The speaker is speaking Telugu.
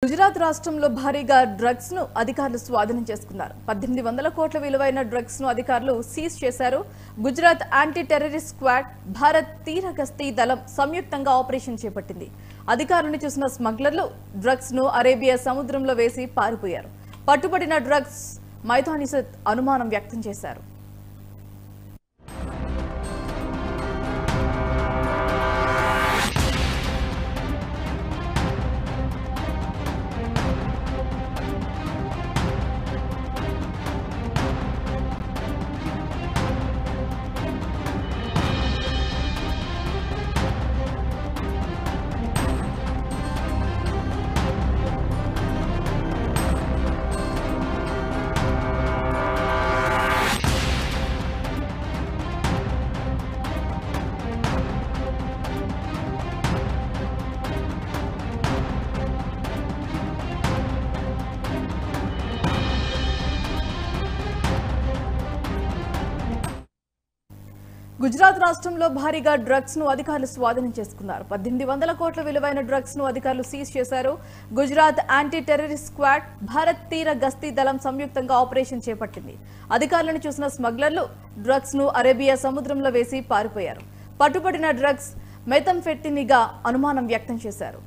గుజరాత్ రాష్ట్రంలో భారీగా డ్రగ్స్ ను అధికారులు స్వాధీనం చేసుకున్నారు. 1800 కోట్ల విలువైన డ్రగ్స్ ను అధికారులు సీజ్ చేశారు. Gujarat anti terrorist squad, Bharat తీర గస్తీ దళం సంయుక్తంగా ఆపరేషన్ చేపట్టింది. అధికారులను చూసిన స్మగ్లర్లు డ్రగ్స్ ను అరేబియా సముద్రంలో వేసి పారిపోయారు. పట్టుబడిన డ్రగ్స్ మైథానిసత్ అనుమానం వ్యక్తం చేశారు. గుజరాత్ రాష్ట్రంలో భారీగా డ్రగ్స్ ను అధికారులు స్వాధీనం చేసుకున్నారు. 1800 కోట్ల విలువైన డ్రగ్స్ ను అధికారులు సీజ్ చేశారు. Gujarat anti terrorist squad, Bharat తీర గస్తీ దళం సంయుక్తంగా ఆపరేషన్ చేపట్టింది. అధికారులను చూసిన స్మగ్లర్లు డ్రగ్స్ ను అరేబియా సముద్రంలో వేసి పారిపోయారు. పట్టుబడిన డ్రగ్స్ మెథంఫెటమిన్గా అనుమానం వ్యక్తం చేశారు.